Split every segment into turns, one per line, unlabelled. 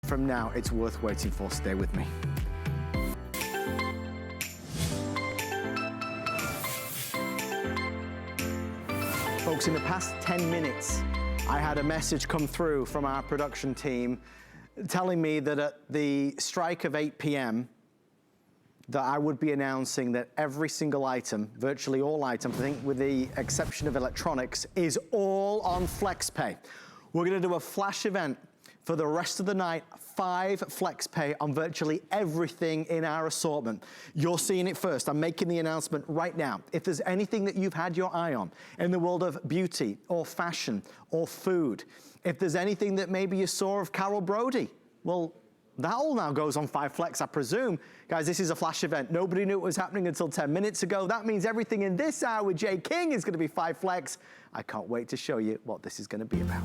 from now, it's worth waiting for. Stay with me. Folks, in the past 10 minutes, I had a message come through from our production team telling me that at the strike of 8 p.m., that I would be announcing that every single item, virtually all items, I think with the exception of electronics, is all on FlexPay. We're gonna do a flash event for the rest of the night, 5 FlexPay on virtually everything in our assortment. You're seeing it first. I'm making the announcement right now. If there's anything that you've had your eye on in the world of beauty or fashion or food, if there's anything that maybe you saw of Carol Brody, well, that all now goes on 5 Flex, I presume. Guys, this is a flash event. Nobody knew it was happening until 10 minutes ago. That means everything in this hour with Jay King is gonna be 5 Flex. I can't wait to show you what this is gonna be about.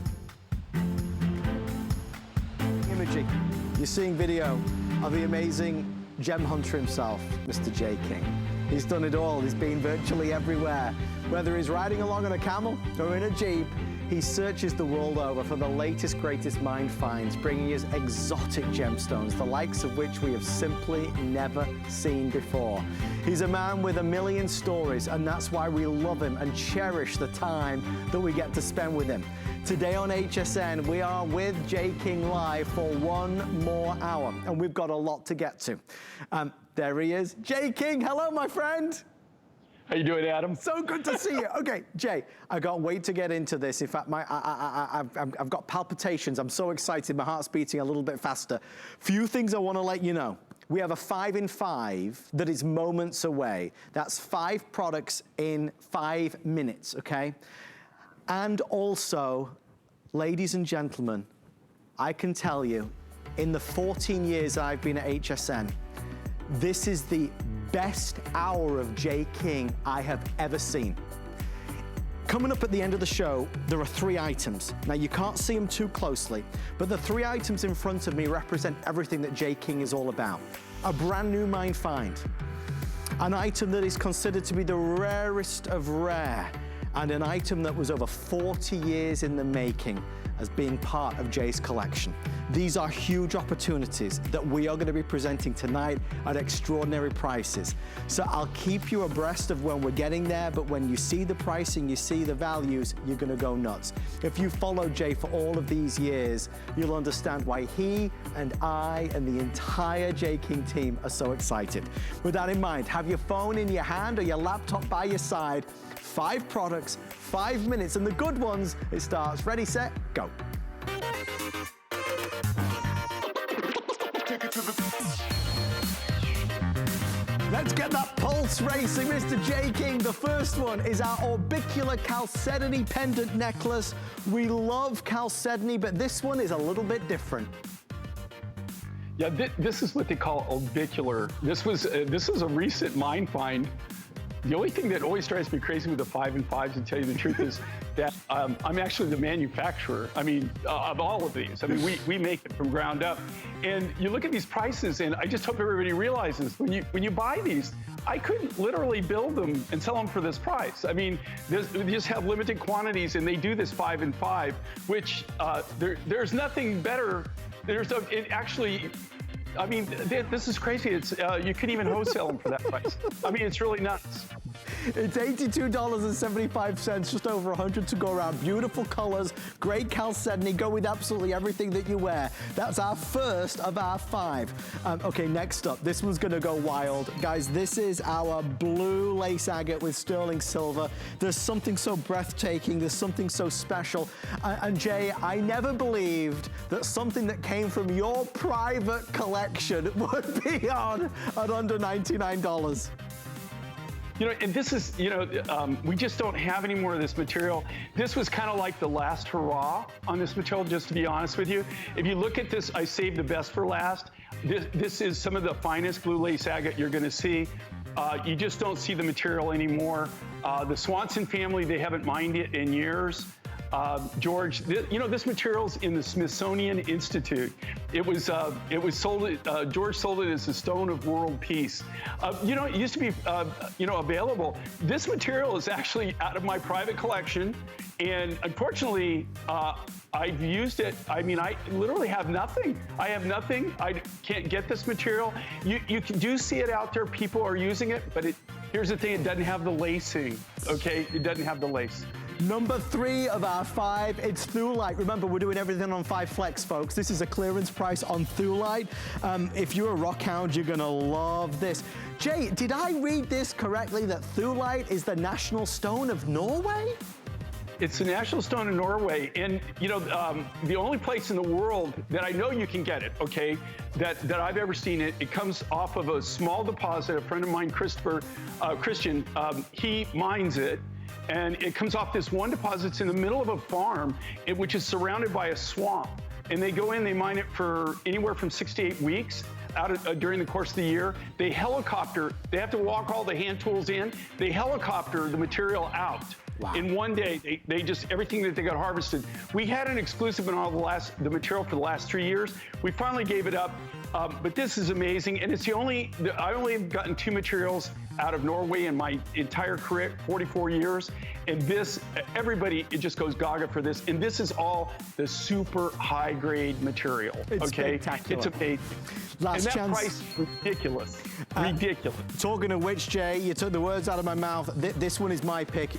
You're seeing video of the amazing gem hunter himself, Mr. Jay King. He's done it all. He's been virtually everywhere. Whether he's riding along on a camel or in a Jeep, he searches the world over for the latest, greatest mine finds, bringing us exotic gemstones, the likes of which we have simply never seen before. He's a man with a million stories, and that's why we love him and cherish the time that we get to spend with him. Today on HSN, we are with Jay King live for 1 more hour, and we've got a lot to get to. There he is. Jay King, hello, my friend.
How you doing, Adam?
So good to see you. Okay, Jay, I can't wait to get into this. In fact, I've got palpitations. I'm so excited. My heart's beating a little bit faster. Few things I want to let you know. We have a 5 in 5 that is moments away. That's 5 products in 5 minutes, okay? And also, ladies and gentlemen, I can tell you, in the 14 years I've been at HSN, this is the best hour of Jay King I have ever seen. Coming up at the end of the show, there are 3 items. Now, you can't see them too closely, but the 3 items in front of me represent everything that Jay King is all about. A brand new mine find, an item that is considered to be the rarest of rare, and an item that was over 40 years in the making as being part of Jay's collection. These are huge opportunities that we are going to be presenting tonight at extraordinary prices. So I'll keep you abreast of when we're getting there, but when you see the pricing, you see the values, you're going to go nuts. If you followed Jay for all of these years, you'll understand why he and I and the entire Jay King team are so excited. With that in mind, have your phone in your hand or your laptop by your side. 5 products, 5 minutes, and the good ones, it starts. Ready, set, go. Let's get that pulse racing, Mr. Jay King. The first one is our Orbicular Chalcedony pendant necklace. We love Chalcedony, but this one is a little bit different.
Yeah, this is what they call orbicular. This is a recent mine find. The only thing that always drives me crazy with the 5 in 5s, to tell you the truth, is that I'm actually the manufacturer, of all of these. I mean, we make it from ground up. And you look at these prices, and I just hope everybody realizes, when you buy these, I couldn't literally build them and sell them for this price. I mean, they just have limited quantities, and they do this 5 in 5, which there's nothing better. I mean, this is crazy. It's you couldn't even wholesale them for that price. I mean, it's really nuts.
It's $82.75, just over 100 to go around. Beautiful colors, great chalcedony, go with absolutely everything that you wear. That's our first of our 5. Okay, next up, this one's gonna go wild. Guys, this is our blue lace agate with sterling silver. There's something so breathtaking, there's something so special. And Jay, I never believed that something that came from your private collection would be on at under $99.
You know, and this is, we just don't have any more of this material. This was kind of like the last hurrah on this material, just to be honest with you. If you look at this, I saved the best for last. This is some of the finest blue lace agate you're gonna see. You just don't see the material anymore. The Swanson family, they haven't mined it in years. George, this material's in the Smithsonian Institute. It was sold. George sold it as the stone of world peace. It used to be available. This material is actually out of my private collection, and unfortunately, I've used it. I mean, I literally have nothing. I have nothing. I can't get this material. You do see it out there. People are using it, but here's the thing: it doesn't have the lacing. Okay, it doesn't have the lace.
Number 3 of our 5, it's Thulite. Remember, we're doing everything on 5 Flex, folks. This is a clearance price on Thulite. If you're a rock hound, you're gonna love this. Jay, did I read this correctly, that Thulite is the national stone of Norway?
It's the national stone of Norway, and the only place in the world that I know you can get it, okay, that I've ever seen it. It comes off of a small deposit. A friend of mine, Christian, he mines it, and it comes off this one deposit. It's in the middle of a farm, which is surrounded by a swamp. And they go in, they mine it for anywhere from 6 to 8 weeks. During the course of the year, they helicopter. They have to walk all the hand tools in. They helicopter the material out. Wow. In one day, they just, everything that they got harvested. We had an exclusive on the material for the last 3 years. We finally gave it up, but this is amazing. And it's I only have gotten 2 materials out of Norway in my entire career, 44 years. And this, everybody, it just goes gaga for this. And this is all the super high grade material.
It's spectacular.
It's amazing.
Last
and that
chance.
price is ridiculous. Ridiculous.
Talking of which, Jay, you took the words out of my mouth. This one is my pick.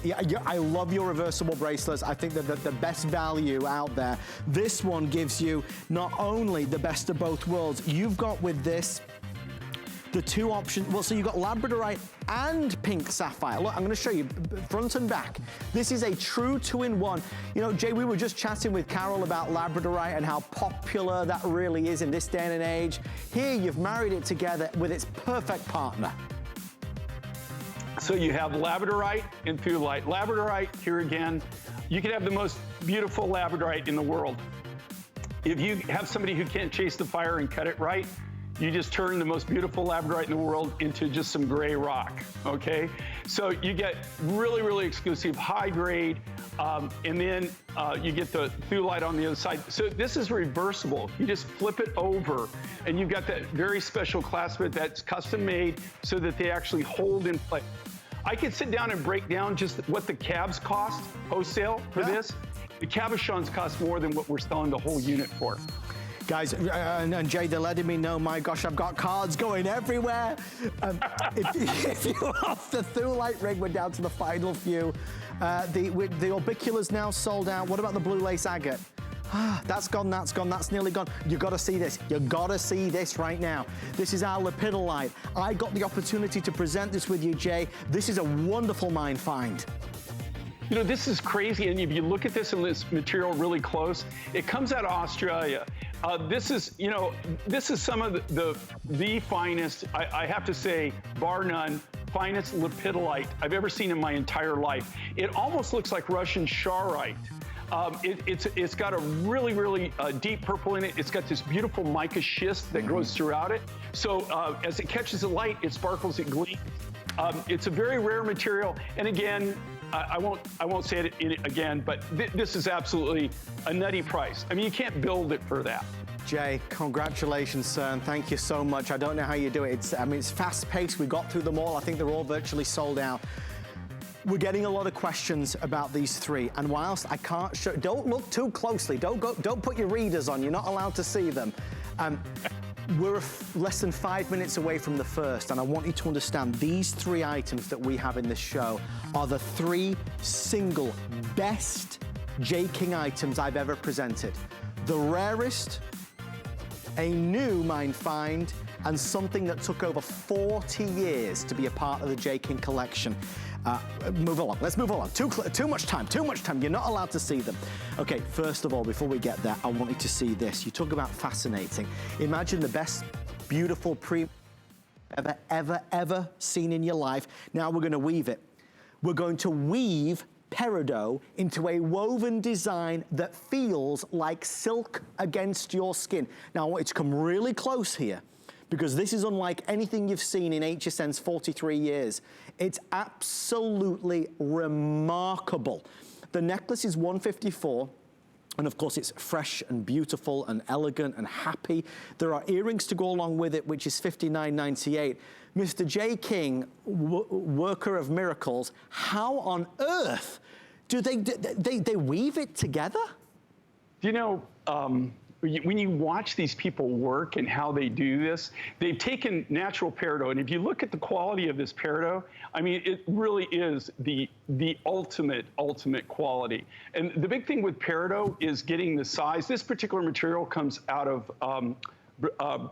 I love your reversible bracelets. I think that the best value out there. This one gives you not only the best of both worlds. You've got with this the 2 options. Well, so you've got labradorite and pink sapphire. Look, I'm going to show you front and back. This is a true 2-in-1. Jay, we were just chatting with Carol about labradorite and how popular that really is in this day and age. Here, you've married it together with its perfect partner.
So you have labradorite and thulite. Labradorite, here again, you can have the most beautiful labradorite in the world. If you have somebody who can't chase the fire and cut it right, you just turn the most beautiful labradorite in the world into just some gray rock, okay? So you get really, really exclusive, high grade, and then you get the thulite on the other side. So this is reversible. You just flip it over, and you've got that very special clasp that's custom made so that they actually hold in place. I could sit down and break down just what the cabs cost wholesale for this. The cabochons cost more than what we're selling the whole unit for.
Guys, and Jay, they're letting me know, my gosh, I've got cards going everywhere. If you love the Thulite ring, we're down to the final few. The Orbicular's now sold out. What about the blue lace agate? That's gone, that's nearly gone. You gotta see this. You gotta see this right now. This is our lepidolite. I got the opportunity to present this with you, Jay. This is a wonderful mine find.
This is crazy, and if you look at this and this material really close, it comes out of Australia. This is some of the finest, I have to say, bar none, finest lepidolite I've ever seen in my entire life. It almost looks like Russian charoite. It's got a really, really deep purple in it. It's got this beautiful mica schist that grows throughout it. So as it catches the light, it sparkles, it gleams. It's a very rare material, and again, I won't say it again, but this is absolutely a nutty price. I mean, you can't build it for that.
Jay, congratulations, sir, and thank you so much. I don't know how you do it. It's fast-paced. We got through them all. I think they're all virtually sold out. We're getting a lot of questions about these 3, and whilst I can't show, don't look too closely. Don't put your readers on. You're not allowed to see them. We're less than 5 minutes away from the first, and I want you to understand these 3 items that we have in this show are the 3 single best Jay King items I've ever presented. The rarest, a new mine find, and something that took over 40 years to be a part of the Jay King collection. Move along, let's move along. Too much time, you're not allowed to see them. Okay, first of all, before we get there, I want you to see this. You talk about fascinating. Imagine the best, beautiful ever seen in your life. Now we're gonna weave it. We're going to weave peridot into a woven design that feels like silk against your skin. Now I want you to come really close here, because this is unlike anything you've seen in HSN's 43 years. It's absolutely remarkable. The necklace is $154. And of course, it's fresh and beautiful and elegant and happy. There are earrings to go along with it, which is $59.98. Mr. J. King, worker of miracles, how on earth do they weave it together?
You know, when you watch these people work and how they do this, they've taken natural peridot, and if you look at the quality of this peridot, I mean, it really is the ultimate quality. And the big thing with peridot is getting the size. This particular material comes out of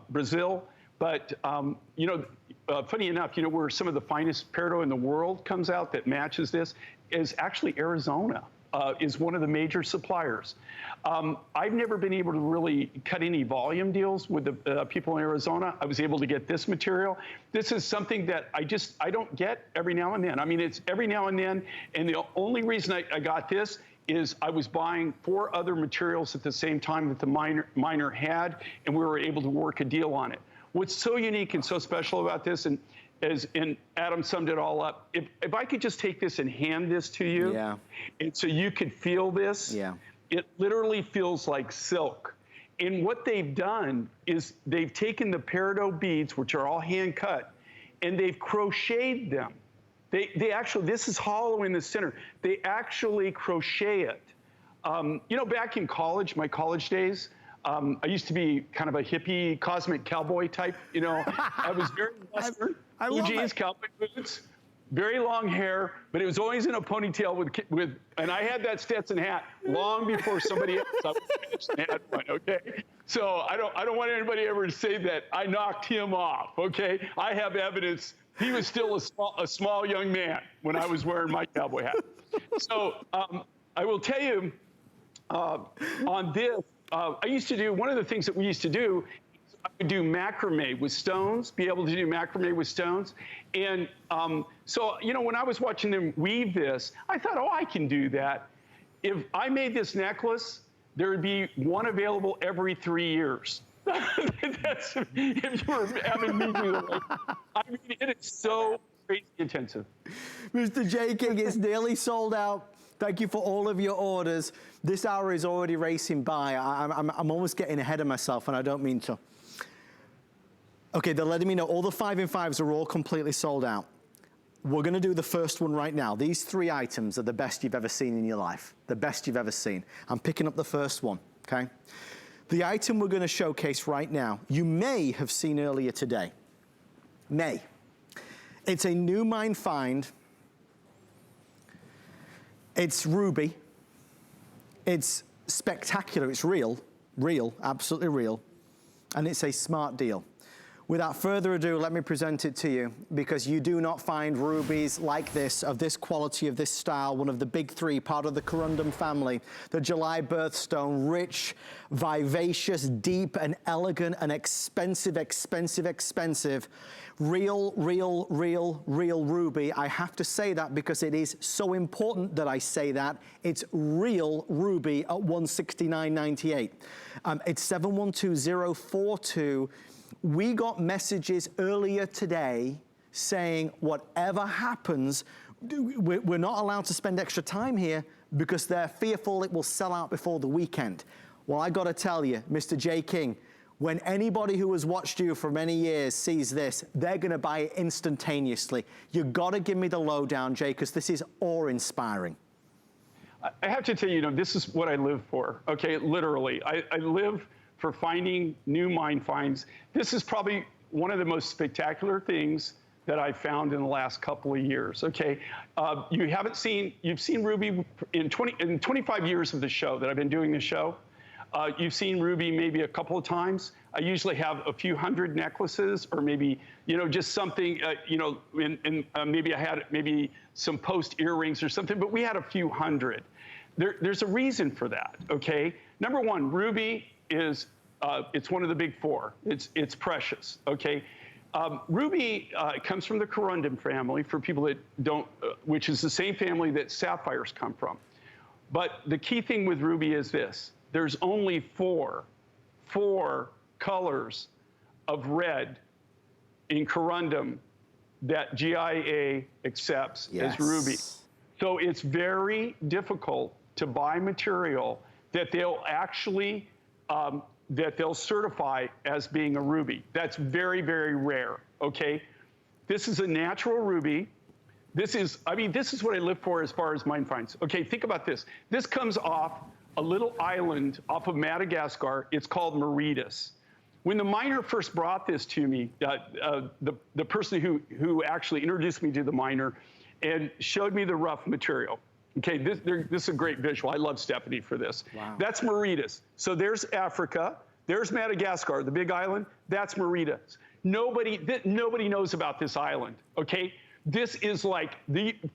Brazil, but you know, funny enough, you know, where some of the finest peridot in the world comes out that matches this is actually Arizona. Is one of the major suppliers. I've never been able to really cut any volume deals with the people in Arizona. I was able to get this material. This is something that I don't get every now and then. I mean, it's every now and then, and the only reason I got this is I was buying 4 other materials at the same time that the miner had, and we were able to work a deal on it. What's so unique and so special about this, and Adam summed it all up. If I could just take this and hand this to you,
yeah,
and so you could feel this,
yeah,
it literally feels like silk. And what they've done is they've taken the peridot beads, which are all hand cut, and they've crocheted them. They actually, this is hollow in the center. They actually crochet it. You know, back in college, my college days, I used to be kind of a hippie, cosmic cowboy type. You know, I was very Western. Blue jeans, cowboy boots, very long hair, but it was always in a ponytail with, and I had that Stetson hat long before somebody else had one. Okay, so I don't want anybody ever to say that I knocked him off. Okay, I have evidence. He was still a small young man when I was wearing my cowboy hat. So I will tell you on this. I used to do, one of the things that we used to do, I would do macrame with stones, be able to do macrame with stones. And so, you know, when I was watching them weave this, I thought, oh, I can do that. If I made this necklace, there would be one available every 3 years. That's, if you were having me do it. I mean, it is so crazy intensive.
Mr. J. King, it's nearly sold out. Thank you for all of your orders. This hour is already racing by. I'm almost getting ahead of myself, and I don't mean to. Okay, they're letting me know all the 5 in 5s are all completely sold out. We're gonna do the first one right now. These 3 items are the best you've ever seen in your life. The best you've ever seen. I'm picking up the first one, okay? The item we're gonna showcase right now, you may have seen earlier today. May. It's a new mine find. It's ruby. It's spectacular. It's real, absolutely real. And it's a smart deal. Without further ado, let me present it to you, because you do not find rubies like this, of this quality, of this style, one of the big 3, part of the corundum family. The July birthstone, rich, vivacious, deep, and elegant, and expensive, expensive, expensive. Real ruby. I have to say that because it is so important that I say that. It's real ruby at $169.98. It's 712042. We got messages earlier today saying whatever happens, we're not allowed to spend extra time here because they're fearful it will sell out before the weekend. Well, I gotta tell you, Mr. J. King, when anybody who has watched you for many years sees this, they're gonna buy it instantaneously. You gotta give me the lowdown, Jay, because this is awe-inspiring.
I have to tell you, you know, this is what I live for, okay, literally. I live for finding new mine finds. This is probably one of the most spectacular things that I've found in the last couple of years, okay? You've seen ruby in 25 years of the show that I've been doing the show. You've seen ruby maybe a couple of times. I usually have a few hundred necklaces, or maybe, you know, just something, you know, maybe I had maybe some post earrings or something, but we had a few hundred. There's a reason for that, okay? Number one, ruby is, it's one of the big 4. It's precious, okay? Ruby comes from the corundum family, for people that don't, which is the same family that sapphires come from. But the key thing with ruby is this: there's only four colors of red in corundum that GIA accepts as ruby. So it's very difficult to buy material that they'll actually, that they'll certify as being a ruby. That's very, very rare, okay? This is a natural ruby. This is, I mean, this is what I live for as far as mine finds. Okay, think about this. This comes off a little island off of Madagascar. It's called Mauritius. When the miner first brought this to me, the person who actually introduced me to the miner and showed me the rough material. Okay, this is a great visual. I love Stephanie for this.
Wow.
That's Mauritius. So there's Africa, there's Madagascar, the big island, that's Mauritius. Nobody knows about this island, okay? This is like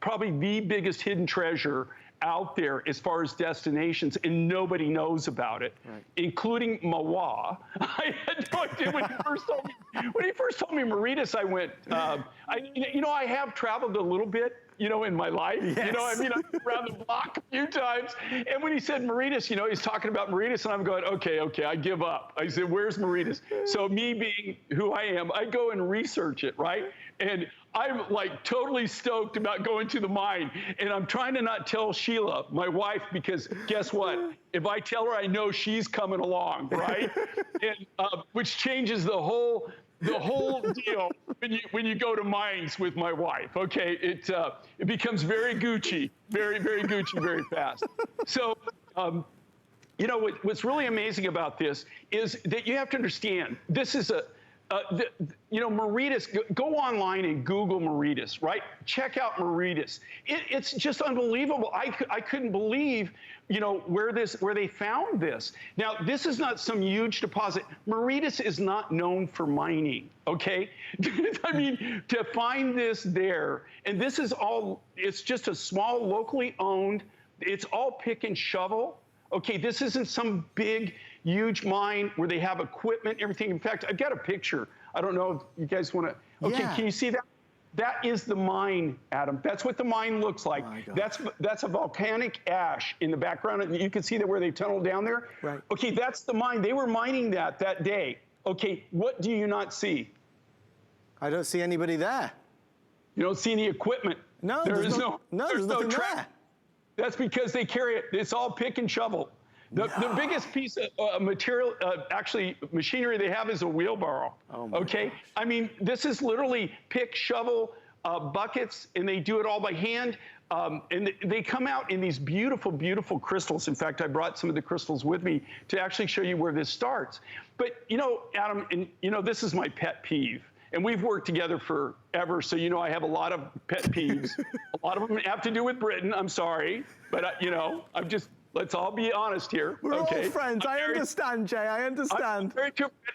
probably the biggest hidden treasure out there as far as destinations, and nobody knows about it, including Mawa. I had no idea when he first told me Mauritius. I went, I have traveled a little bit, in my life.
Yes.
I've been around the block a few times. And when he said Mauritius, he's talking about Mauritius, and I'm going, okay, I give up. I said, where's Mauritius? So me being who I am, I go and research it, right? And I'm like totally stoked about going to the mine. And I'm trying to not tell Sheila, my wife, because guess what? If I tell her, I know she's coming along, right? And which changes the whole deal when you go to mines with my wife. Okay, it becomes very Gucci, very, very Gucci, very fast. So, what's really amazing about this is that you have to understand this is Mauritius. Go online and Google Mauritius, right? Check out Mauritius. It's just unbelievable. I couldn't believe, where they found this. Now, this is not some huge deposit. Mauritius is not known for mining, okay? I mean, to find this there, and this is all, it's just a small, locally owned, it's all pick and shovel. Okay, this isn't some big, huge mine where they have equipment, everything. In fact, I've got a picture. I don't know if you guys want to. Okay,
Yeah.
Can you see that? That is the mine, Adam. That's what the mine looks like.
Oh
That's a volcanic ash in the background. And you can see that where they tunneled down there.
Right. Okay,
that's the mine. They were mining that day. Okay, what do you not see?
I don't see anybody there.
You don't see any equipment.
No,
there's
no nothing there.
That's because they carry it. It's all pick and shovel. The biggest piece of material, actually machinery they have is a wheelbarrow.
Oh my
okay?
gosh.
I mean, this is literally pick, shovel, buckets, and they do it all by hand. And they come out in these beautiful, beautiful crystals. In fact, I brought some of the crystals with me to actually show you where this starts. But, Adam, and this is my pet peeve. And we've worked together forever, so I have a lot of pet peeves. A lot of them have to do with Britain. I'm sorry, but I'm just. Let's all be honest here.
We're
okay?
all friends. I understand, Jay. I understand.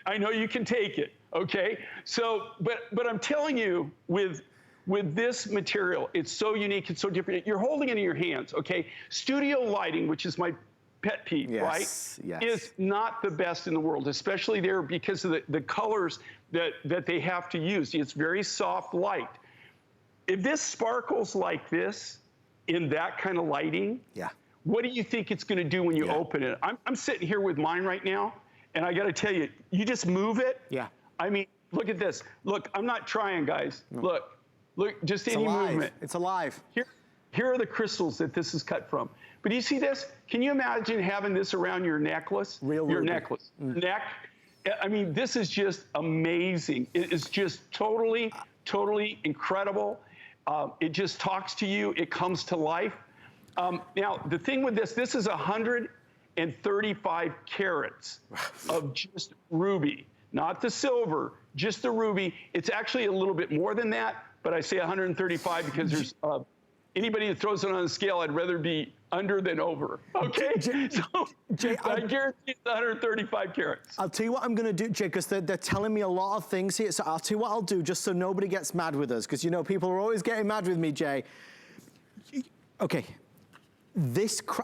I know you can take it. Okay. So, but I'm telling you, with this material, it's so unique. It's so different. You're holding it in your hands. Okay. Studio lighting, which is my pet peeve, right?
Yes.
Is not the best in the world, especially there because of the colors that they have to use. It's very soft light. If this sparkles like this in that kind of lighting, what do you think it's going to do when you open it? I'm sitting here with mine right now, and I got to tell you, you just move it.
Yeah.
I mean, look at this. Look, I'm not trying, guys. No. Look, just
it's
any
alive.
movement.
It's alive.
Here are the crystals that this is cut from. But do you see this? Can you imagine having this around your necklace? Your
ruby.
Necklace. Neck. I mean, this is just amazing. It is just totally, totally incredible. It just talks to you. It comes to life. Now, the thing with this is 135 carats of just ruby, not the silver, just the ruby. It's actually a little bit more than that, but I say 135 because there's anybody that throws it on the scale, I'd rather be under than over. Okay?
Jay,
I guarantee it's 135 carats.
I'll tell you what I'm going to do, Jay, because they're telling me a lot of things here. So I'll tell you what I'll do, just so nobody gets mad with us, because people are always getting mad with me, Jay. Okay.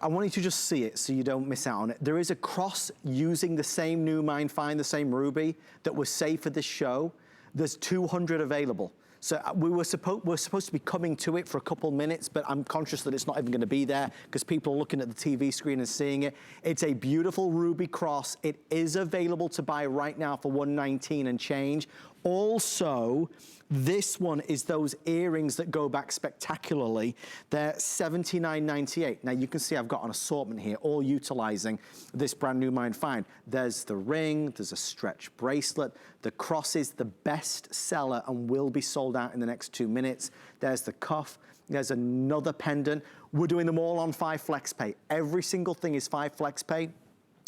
I want you to just see it so you don't miss out on it. There is a cross using the same new mine find, the same ruby that was saved for this show. There's 200 available. So we're supposed to be coming to it for a couple minutes, but I'm conscious that it's not even going to be there because people are looking at the TV screen and seeing it. It's a beautiful ruby cross. It is available to buy right now for $119 and change. Also, this one is those earrings that go back spectacularly. They're $79.98. Now you can see I've got an assortment here, all utilizing this brand new Mine Find. There's the ring, there's a stretch bracelet. The cross is the best seller and will be sold out in the next 2 minutes. There's the cuff. There's another pendant. We're doing them all on 5 flex pay. Every single thing is 5 flex pay.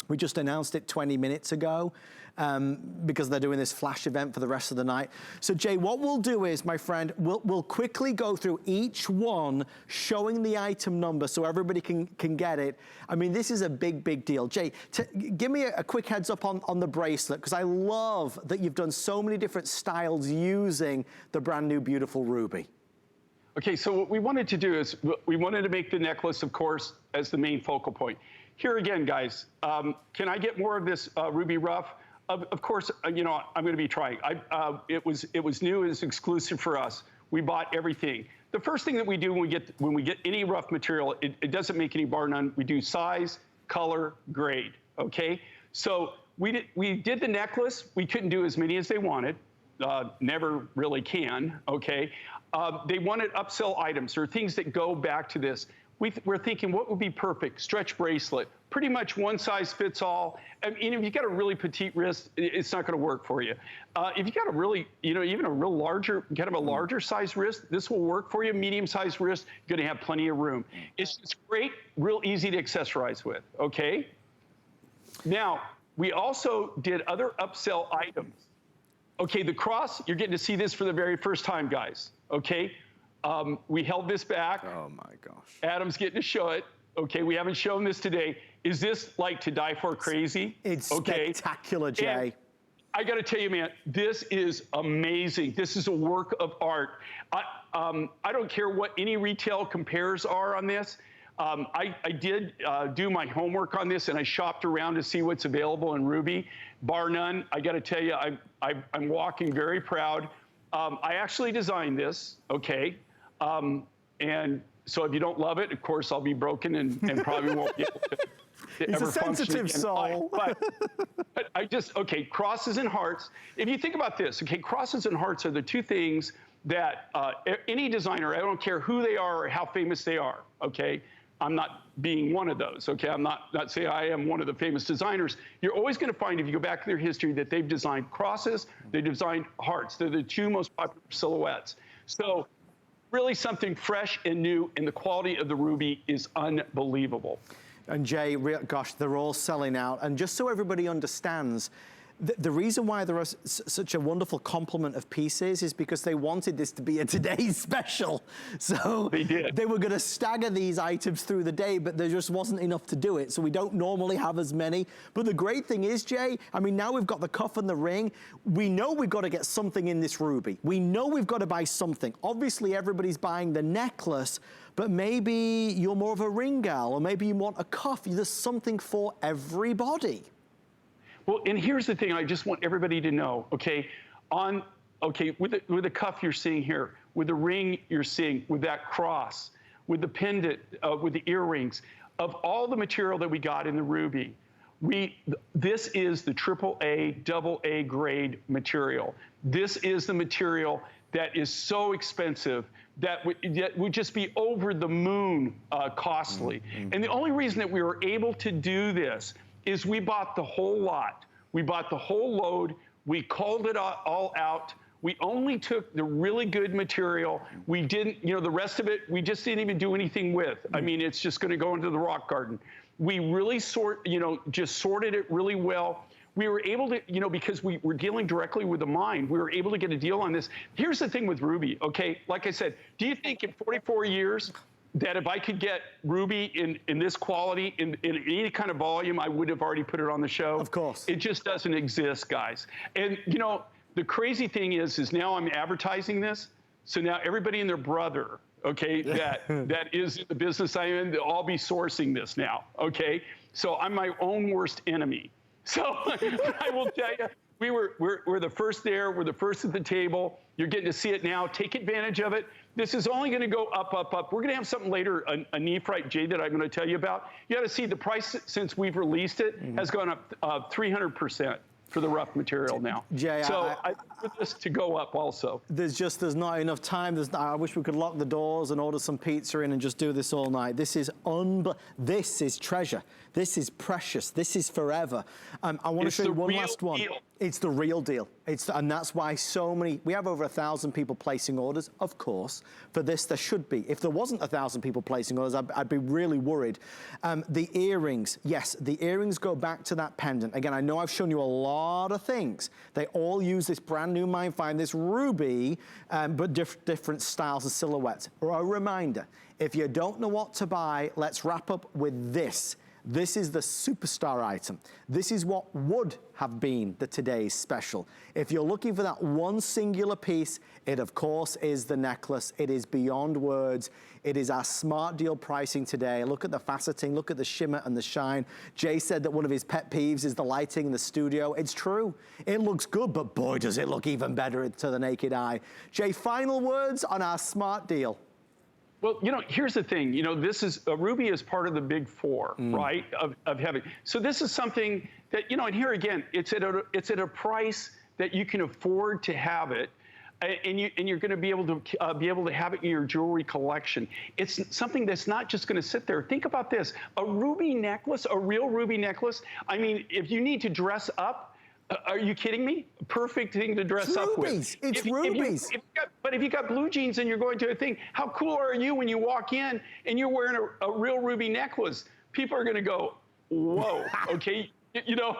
We just announced it 20 minutes ago because they're doing this flash event for the rest of the night. So Jay, what we'll do is, my friend, we'll quickly go through each one, showing the item number so everybody can get it. I mean, this is a big, big deal. Jay, give me a quick heads up on the bracelet, because I love that you've done so many different styles using the brand new beautiful ruby.
Okay, so what we wanted to do is we wanted to make the necklace, of course, as the main focal point. Here again, guys, can I get more of this ruby ruff? Of course, you know, I'm going to be trying. It was new, it was exclusive for us. We bought everything. The first thing that we do when we get any rough material, it doesn't make any bar none. We do size, color, grade. Okay, so we did the necklace. We couldn't do as many as they wanted. Never really can. Okay, they wanted upsell items or things that go back to this. We're thinking, what would be perfect? Stretch bracelet, pretty much one size fits all. I mean, if you got a really petite wrist, it's not going to work for you. If you got a really, you know, even a real larger, kind of a larger size wrist, this will work for you. Medium sized wrist, you're going to have plenty of room. It's great, real easy to accessorize with. Okay. Now we also did other upsell items. Okay, the cross, you're getting to see this for the very first time, guys. Okay. We held this back.
Oh my gosh.
Adam's getting to show it. Okay, we haven't shown this today. Is this like to die for crazy?
It's spectacular, Jay.
And I got to tell you, man, this is amazing. This is a work of art. I don't care what any retail compares are on this. I did do my homework on this, and I shopped around to see what's available in ruby. Bar none. I got to tell you, I'm walking very proud. I actually designed this, okay? And so if you don't love it, of course, I'll be broken and probably won't be able to
He's a sensitive soul.
But I just, okay, crosses and hearts. If you think about this, okay, crosses and hearts are the two things that any designer, I don't care who they are or how famous they are, okay? I'm not being one of those, okay? I'm not saying I am one of the famous designers. You're always gonna find, if you go back to their history, that they've designed crosses, they've designed hearts. They're the two most popular silhouettes. So really something fresh and new, and the quality of the ruby is unbelievable.
And Jay, gosh, they're all selling out. And just so everybody understands, the reason why there is such a wonderful complement of pieces is because they wanted this to be a today's special. So they were going to stagger these items through the day, but there just wasn't enough to do it. So we don't normally have as many. But the great thing is, Jay, I mean, now we've got the cuff and the ring. We know we've got to get something in this ruby. We know we've got to buy something. Obviously, everybody's buying the necklace, but maybe you're more of a ring gal, or maybe you want a cuff. There's something for everybody.
Well, and here's the thing I just want everybody to know, okay? With the cuff you're seeing here, with the ring you're seeing, with that cross, with the pendant, with the earrings, of all the material that we got in the ruby, this is the AAA, AA grade material. This is the material that is so expensive that would just be over the moon costly. And the only reason that we were able to do this is we bought the whole lot. We bought the whole load. We called it all out. We only took the really good material. We didn't, you know, the rest of it, we just didn't even do anything with. I mean, it's just going to go into the rock garden. We really just sorted it really well. We were able to, you know, because we were dealing directly with the mine, we were able to get a deal on this. Here's the thing with ruby, okay? Like I said, do you think in 44 years, that if I could get ruby in this quality, in any kind of volume, I would have already put it on the show?
Of course.
It just doesn't exist, guys. And, you know, the crazy thing is now I'm advertising this, so now everybody and their brother, okay, that is in the business I'm in, they'll all be sourcing this now, okay? So I'm my own worst enemy. So I will tell you, we're the first there, we're the first at the table. You're getting to see it now. Take advantage of it. This is only going to go up, up, up. We're going to have something later, a Nephrite Jade that I'm going to tell you about. You got to see the price since we've released it has gone up 300%. for the rough material now.
Jay,
so I want this to go up also.
There's not enough time. I wish we could lock the doors and order some pizza in and just do this all night. This is this is treasure. This is precious. This is forever. I want to show you one last one. It's the real deal. And that's why so many, we have over 1,000 people placing orders, of course. For this, there should be. If there wasn't 1,000 people placing orders, I'd be really worried. The earrings, yes, the earrings go back to that pendant. Again, I know I've shown you a lot of things. They all use this brand new Mindfind, this ruby, but different styles of silhouettes. A reminder, if you don't know what to buy, let's wrap up with this. This is the superstar item. This is what would have been the today's special. If you're looking for that one singular piece, it of course is the necklace. It is beyond words. It is our smart deal pricing today. Look at the faceting, look at the shimmer and the shine. Jay said that one of his pet peeves is the lighting in the studio. It's true. It looks good, but boy, does it look even better to the naked eye. Jay, final words on our smart deal.
Well, you know, here's the thing. You know, this is ruby is part of the big four, right? Of having. So this is something that, you know, and here again, it's at a price that you can afford to have it, and you're going to be able to have it in your jewelry collection. It's something that's not just going to sit there. Think about this: a ruby necklace, a real ruby necklace. I mean, if you need to dress up. Are you kidding me? Perfect thing to dress up with.
It's rubies.
But if you got blue jeans and you're going to a thing, how cool are you when you walk in and you're wearing a real ruby necklace? People are going to go, whoa, okay? You know,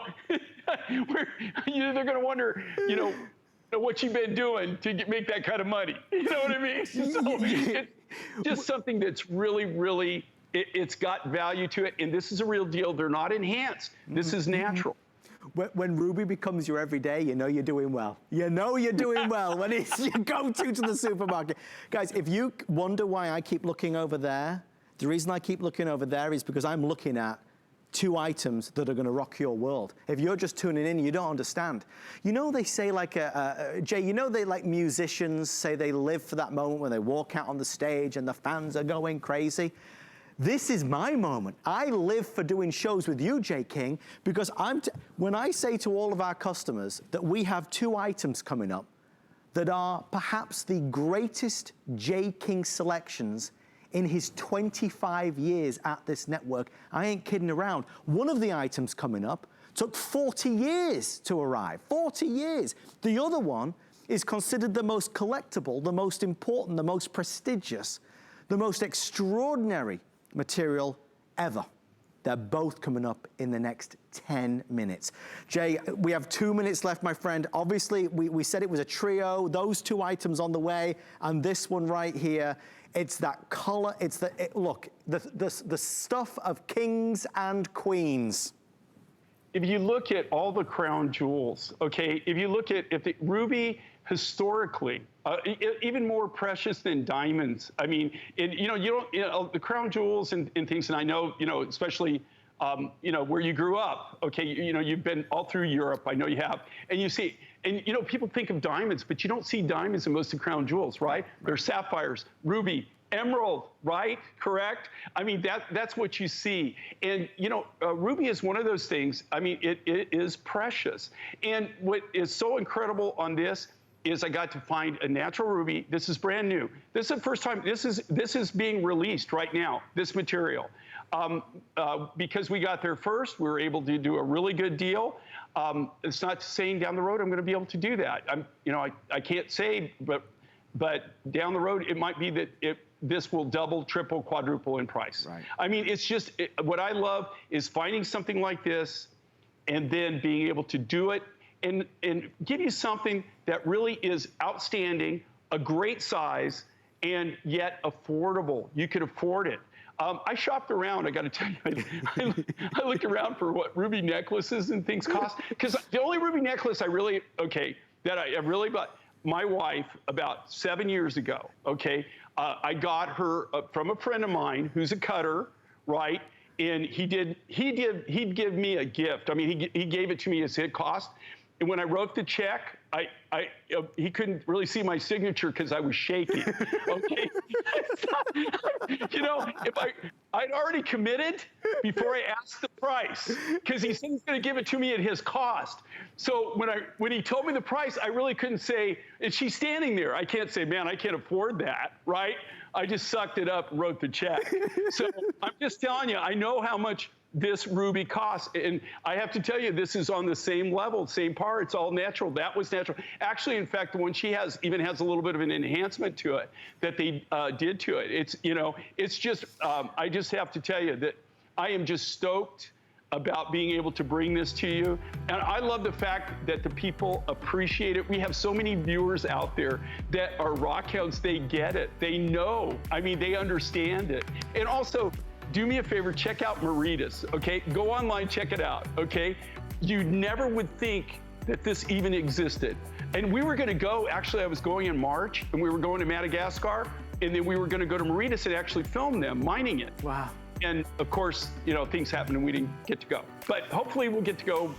they're going to wonder, you know, what you've been doing to make that kind of money. You know what I mean? So it's just something that's really, really, it's got value to it. And this is a real deal. They're not enhanced. This is natural.
When ruby becomes your everyday, you know you're doing well. You know you're doing well when it's your go-to to the supermarket. Guys, if you wonder why I keep looking over there, the reason I keep looking over there is because I'm looking at two items that are going to rock your world. If you're just tuning in, you don't understand. You know, they say like, Jay, you know, they like musicians say they live for that moment when they walk out on the stage and the fans are going crazy. This is my moment. I live for doing shows with you, Jay King, because when I say to all of our customers that we have two items coming up that are perhaps the greatest Jay King selections in his 25 years at this network, I ain't kidding around. One of the items coming up took 40 years to arrive, 40 years. The other one is considered the most collectible, the most important, the most prestigious, the most extraordinary material ever. They're both coming up in the next 10 minutes. Jay, we have 2 minutes left, my friend. Obviously, we said it was a trio, those two items on the way, and this one right here. It's that color, look, the stuff of kings and queens.
If you look at all the crown jewels, okay, if the ruby historically, even more precious than diamonds. I mean, the crown jewels and things, and I know, you know, especially, you know, where you grew up, okay, you know, you've been all through Europe, I know you have, and you see, and you know, people think of diamonds, but you don't see diamonds in most of the crown jewels, right? They're sapphires, ruby, emerald, right? Correct? I mean, that's what you see. And, you know, ruby is one of those things, I mean, it is precious. And what is so incredible on this is I got to find a natural ruby. This is brand new. This is the first time, this is being released right now, this material. Because we got there first, we were able to do a really good deal. It's not saying down the road I'm gonna be able to do that. I can't say, but down the road, it might be that this will double, triple, quadruple in price. Right. I mean, it's just, what I love is finding something like this and then being able to do it and give you something that really is outstanding, a great size, and yet affordable. You could afford it. I shopped around, I gotta tell you, I looked around for what ruby necklaces and things cost, because the only ruby necklace that I really bought, my wife about 7 years ago, okay, I got her from a friend of mine who's a cutter, right? And he'd give me a gift. I mean, he gave it to me as it cost. And when I wrote the check, he couldn't really see my signature because I was shaking. Okay, you know, if I'd already committed before I asked the price because he said he's going to give it to me at his cost. So when he told me the price, I really couldn't say, and she's standing there. I can't say, man, I can't afford that, right? I just sucked it up and wrote the check. So I'm just telling you, I know how much this ruby costs. And I have to tell you, this is on the same level, same par. It's all natural. That was natural. Actually, in fact, the one she has even has a little bit of an enhancement to it that they did to it. It's, you know, it's just, I just have to tell you that I am just stoked about being able to bring this to you. And I love the fact that the people appreciate it. We have so many viewers out there that are rock hounds. They get it. They know. I mean, they understand it. And also, do me a favor, check out Meritas, okay? Go online, check it out, okay? You never would think that this even existed. And we were gonna go, actually I was going in March, and we were going to Madagascar, and then we were gonna go to Meritas and actually film them mining it.
Wow.
And of course, you know, things happened and we didn't get to go. But hopefully we'll get to go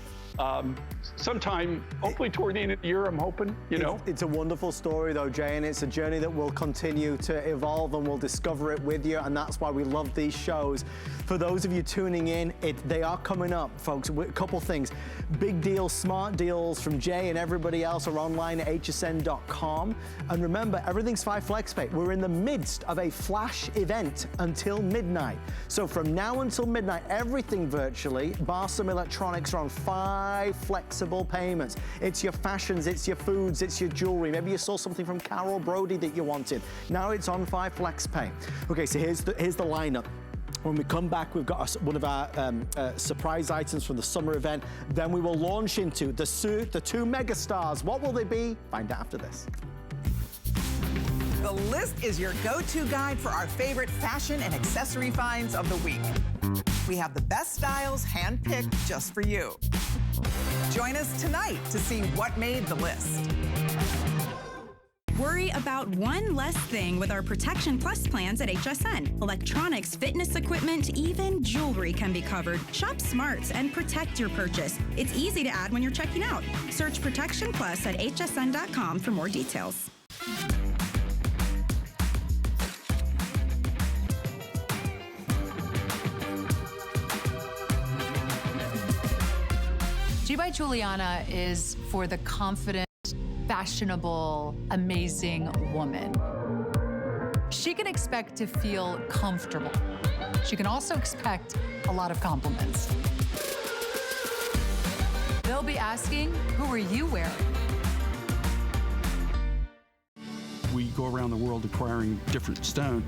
sometime, hopefully toward the end of the year, I'm hoping, you know.
It's a wonderful story though, Jay, and it's a journey that will continue to evolve and we'll discover it with you, and that's why we love these shows. For those of you tuning in, they are coming up, folks. A couple things. Big deals, smart deals from Jay and everybody else are online at hsn.com. And remember, everything's 5 FlexPay. We're in the midst of a flash event until midnight. So from now until midnight, everything virtually, bar some electronics, are on 5 flexible payments. It's your fashions, it's your foods, it's your jewelry. Maybe you saw something from Carol Brody that you wanted. Now it's on 5 FlexPay. Okay, so here's the lineup. When we come back, we've got one of our surprise items from the summer event. Then we will launch into the 2 megastars. What will they be? Find out after this.
The list is your go-to guide for our favorite fashion and accessory finds of the week. We have the best styles handpicked just for you. Join us tonight to see what made the list.
Worry about one less thing with our Protection Plus plans at HSN. Electronics, fitness equipment, even jewelry can be covered. Shop smart and protect your purchase. It's easy to add when you're checking out. Search Protection Plus at hsn.com for more details.
G by Juliana is for the confident, fashionable, amazing woman. She can expect to feel comfortable. She can also expect a lot of compliments. They'll be asking, who are you wearing?
We go around the world acquiring different stone.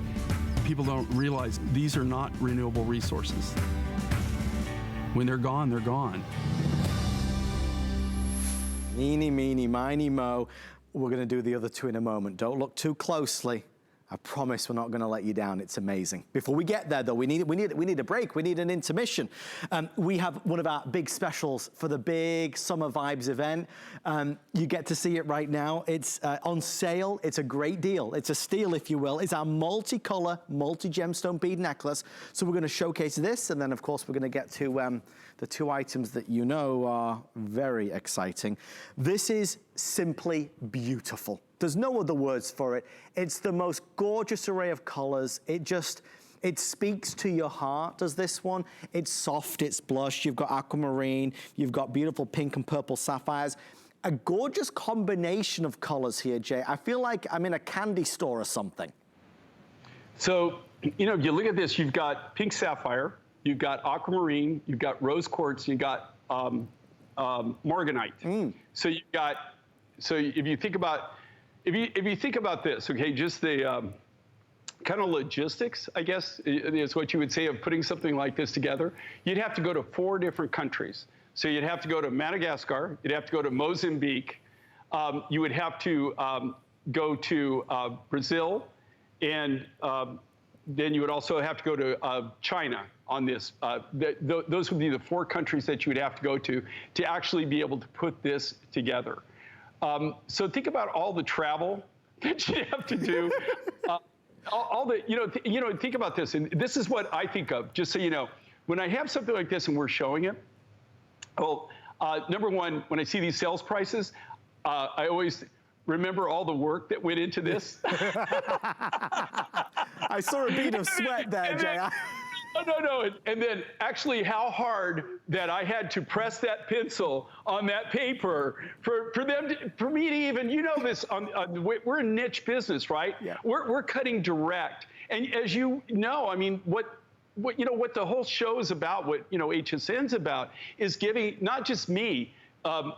People don't realize these are not renewable resources. When they're gone, they're gone.
Eeny, meeny, miny, mo. We're going to do the other 2 in a moment. Don't look too closely. I promise we're not going to let you down. It's amazing. Before we get there, though, we need a break. We need an intermission. We have one of our big specials for the big Summer Vibes event. You get to see it right now. It's on sale. It's a great deal. It's a steal, if you will. It's our multicolor, multi-gemstone bead necklace. So we're going to showcase this, and then, of course, we're going to get to the 2 items that you know are very exciting. This is simply beautiful. There's no other words for it. It's the most gorgeous array of colors. It speaks to your heart, does this one. It's soft, it's blush. You've got aquamarine, you've got beautiful pink and purple sapphires. A gorgeous combination of colors here, Jay. I feel like I'm in a candy store or something.
So, you know, if you look at this, you've got pink sapphire, you've got aquamarine, you've got rose quartz, you've got morganite. So you've got, so if you think about, if you think about this, okay, just the kind of logistics, I guess, is what you would say of putting something like this together, you'd have to go to 4 different countries. So you'd have to go to Madagascar, you'd have to go to Mozambique, you would have to go to Brazil, and then you would also have to go to China on this. Those would be the 4 countries that you would have to go to actually be able to put this together. So think about all the travel that you have to do. All the, you know, think about this, and this is what I think of, just so you know. When I have something like this and we're showing it, well, number one, when I see these sales prices, I always remember all the work that went into this.
I saw a bead of sweat there, Jay.
No. And then actually how hard that I had to press that pencil on that paper for me to even, you know, this, we're a niche business, right?
Yeah.
We're cutting direct. And as you know, I mean, what the whole show is about, what, you know, HSN's about, is giving not just me,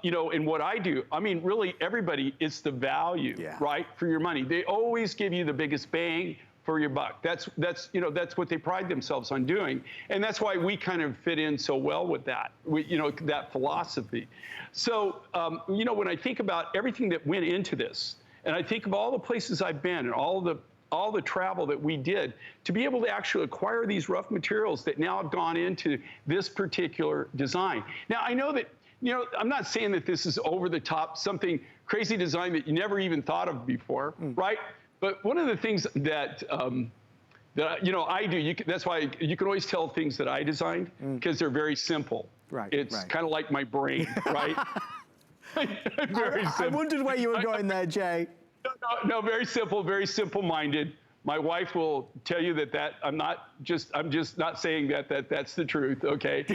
you know, in what I do. I mean, really everybody, it's the value, right, for your money. They always give you the biggest bang for your buck. That's you know, that's what they pride themselves on doing. And that's why we kind of fit in so well with that, you know, that philosophy. So, you know, when I think about everything that went into this, and I think of all the places I've been and all the travel that we did to be able to actually acquire these rough materials that now have gone into this particular design. Now, I know that, you know, I'm not saying that this is over the top, something crazy design that you never even thought of before, right? But one of the things that, you know, I do, that's why you can always tell things that I designed, because they're very simple.
Right.
It's kind of like my brain, right? Very simple.
I wondered where you were going there, Jay.
No, very simple, very simple-minded. My wife will tell you that I'm just not saying that's the truth, okay?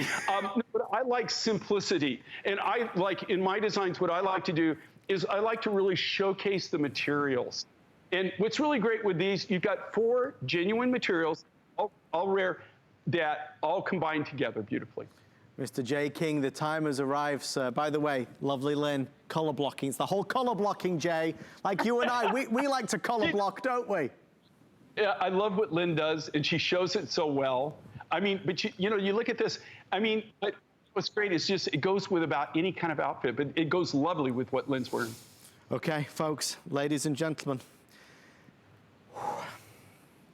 But I like simplicity. And I like, in my designs, what I like to do is I like to really showcase the materials. And what's really great with these, you've got 4 genuine materials, all rare, that all combine together beautifully.
Mr. Jay King, the time has arrived, sir. By the way, lovely Lynn, color blocking. It's the whole color blocking, Jay. Like you and I, we like to color block, don't we?
Yeah, I love what Lynn does, and she shows it so well. I mean, but you know, you look at this, I mean, what's great is just, it goes with about any kind of outfit, but it goes lovely with what Lynn's wearing.
Okay, folks, ladies and gentlemen.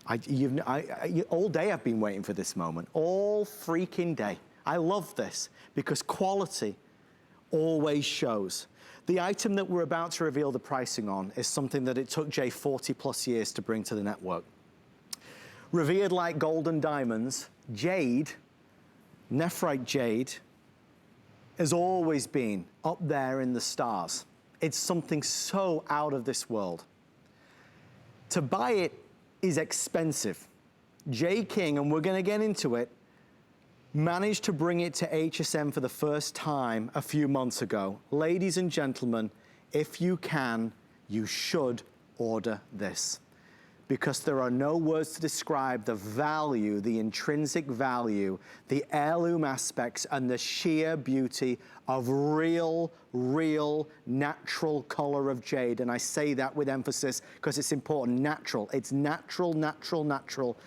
All day I've been waiting for this moment, all freaking day. I love this because quality always shows. The item that we're about to reveal the pricing on is something that it took Jay 40+ years to bring to the network. Revered like gold and diamonds, jade, nephrite jade, has always been up there in the stars. It's something so out of this world. To buy it is expensive. Jay King, and we're gonna get into it, managed to bring it to HSN for the first time a few months ago. Ladies and gentlemen, if you can, you should order this, because there are no words to describe the value, the intrinsic value, the heirloom aspects, and the sheer beauty of real natural color of jade. And I say that with emphasis because it's important. Natural. It's natural, natural, natural.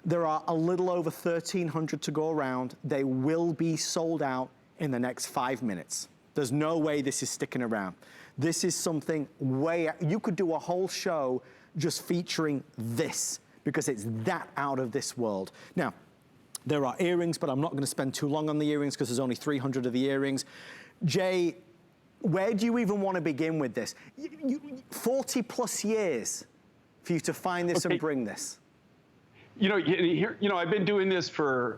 There are a little over 1,300 to go around. They will be sold out in the next 5 minutes. There's no way this is sticking around. This is something you could do a whole show just featuring this because it's that out of this world. Now, there are earrings, but I'm not gonna spend too long on the earrings because there's only 300 of the earrings. Jay, where do you even wanna begin with this? 40+ years for you to find this and bring this.
You know, I've been doing this for,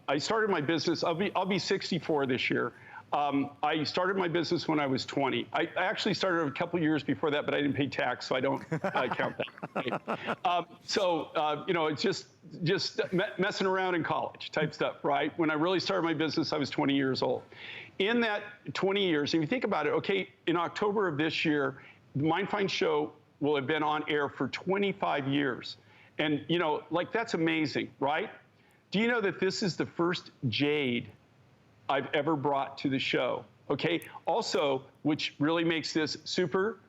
I started my business, I'll be 64 this year. I started my business when I was 20. I actually started a couple years before that, but I didn't pay tax, so I don't count that. You know, it's just messing around in college type stuff, right? When I really started my business, I was 20 years old. In that 20 years, if you think about it, okay, in October of this year, the MindFind show will have been on air for 25 years. And, you know, like, that's amazing, right? Do you know that this is the first jade I've ever brought to the show, okay? Also, which really makes this super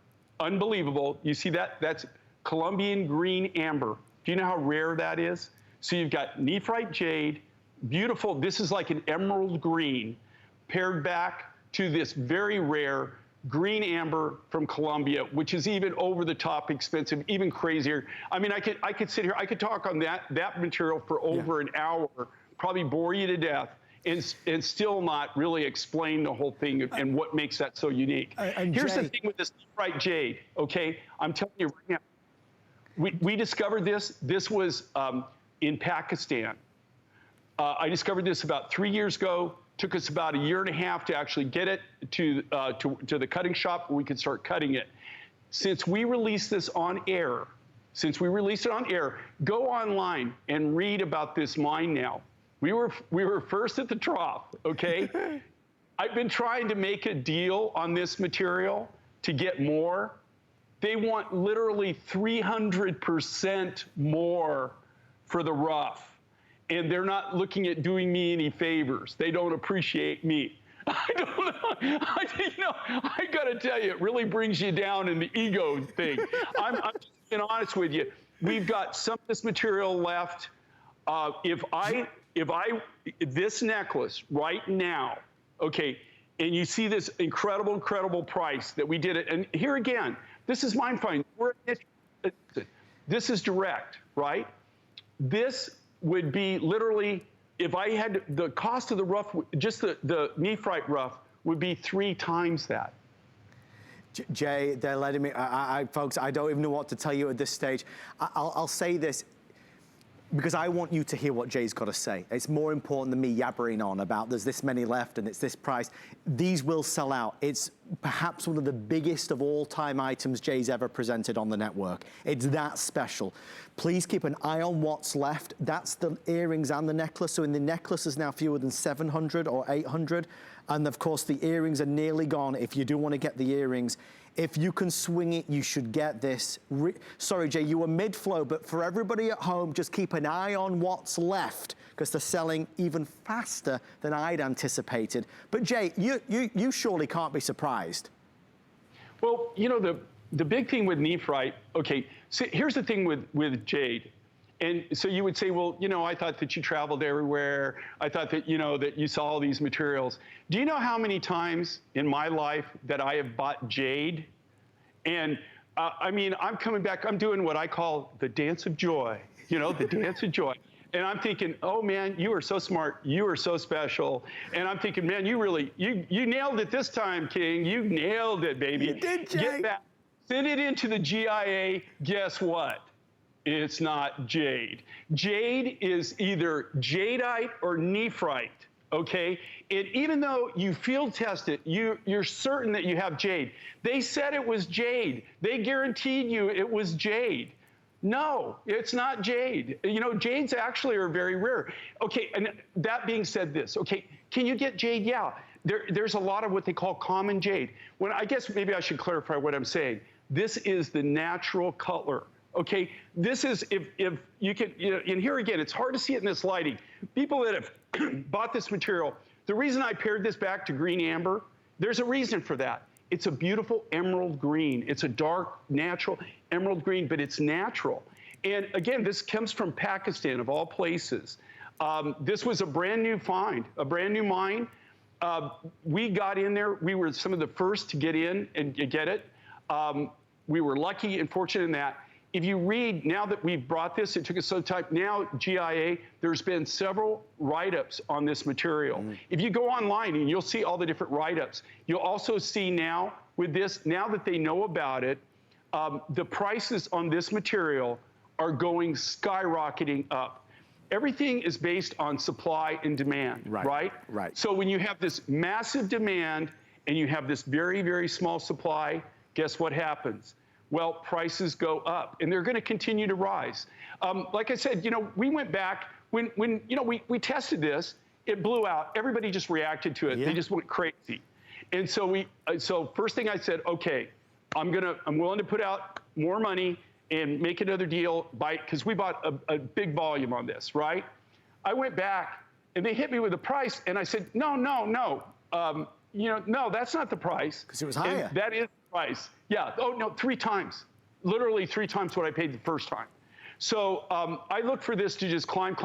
unbelievable, you see that? That's Colombian green amber. Do you know how rare that is? So you've got Nephrite Jade, beautiful, this is like an emerald green, paired back to this very rare green amber from Colombia, which is even over the top expensive, even crazier. I mean, I could sit here, I could talk on that material for over an hour, probably bore you to death, and still not really explain the whole thing and what makes that so unique. Here's the thing with this Nephrite Jade, okay? I'm telling you right now, we discovered this. This was in Pakistan. I discovered this about 3 years ago. Took us about 1.5 years to actually get it to the cutting shop where we could start cutting it. Since we released this on air, since we released it on air, go online and read about this mine now. We were first at the trough, okay? I've been trying to make a deal on this material to get more. They want literally 300% more for the rough. And they're not looking at doing me any favors. They don't appreciate me. I don't know. I got to tell you, it really brings you down in the ego thing. I'm just being honest with you. We've got some of this material left. This necklace right now, okay, and you see this incredible price that we did it. And here again, this is MindFind. This is direct, right? This would be literally, if I had the cost of the rough, just the nephrite rough would be 3 times that.
Jay, they're letting me, folks, I don't even know what to tell you at this stage. I'll say this, because I want you to hear what Jay's got to say. It's more important than me yabbering on about there's this many left and it's this price. These will sell out. It's perhaps one of the biggest of all time items Jay's ever presented on the network. It's that special. Please keep an eye on what's left. That's the earrings and the necklace. So in the necklace is now fewer than 700 or 800. And of course the earrings are nearly gone. If you do want to get the earrings, if you can swing it, you should get this. Sorry, Jay, you were mid-flow, but for everybody at home, just keep an eye on what's left, because they're selling even faster than I'd anticipated. But Jay, you surely can't be surprised.
Well, you know, the big thing with nephrite, okay, so here's the thing with jade. And so you would say, well, you know, I thought that you traveled everywhere. I thought that, you know, that you saw all these materials. Do you know how many times in my life that I have bought jade? And I mean, I'm coming back, I'm doing what I call the dance of joy, you know, the dance of joy. And I'm thinking, oh man, you are so smart, you are so special. And I'm thinking, man, you really, you nailed it this time, King. You nailed it, baby.
You did, Jay.
Get back, send it into the GIA, guess what? It's not jade. Jade is either jadeite or nephrite, okay? And even though you field test it, you're certain that you have jade. They said it was jade. They guaranteed you it was jade. No, it's not jade. You know, jades actually are very rare. Okay, and that being said this, okay, can you get jade? Yeah, there's a lot of what they call common jade. When I guess maybe I should clarify what I'm saying. This is the natural color. Okay, this is, if you can, you know, and here again, it's hard to see it in this lighting. People that have bought this material, the reason I paired this back to green amber, there's a reason for that. It's a beautiful emerald green. It's a dark, natural emerald green, but it's natural. And again, this comes from Pakistan, of all places. This was a brand new find, a brand new mine. We got in there. We were some of the first to get in and get it. We were lucky and fortunate in that. If you read, now that we've brought this, it took us some time, now GIA, there's been several write-ups on this material. If you go online and you'll see all the different write-ups, you'll also see now with this, now that they know about it, the prices on this material are going skyrocketing up. Everything is based on supply and demand, right?
Right.
So when you have this massive demand and you have this very, very small supply, guess what happens? Well, prices go up, and they're going to continue to rise. Like I said, you know, we went back when you know we tested this. It blew out. Everybody just reacted to it. Yeah. They just went crazy, and so so first thing I said, okay, I'm willing to put out more money and make another deal because we bought a big volume on this, right? I went back and they hit me with a price, and I said, no, you know, no, that's not the price.
Because it was higher.
And that is the price. Yeah. Oh no, 3 times. Literally 3 times what I paid the first time. So I look for this to just climb.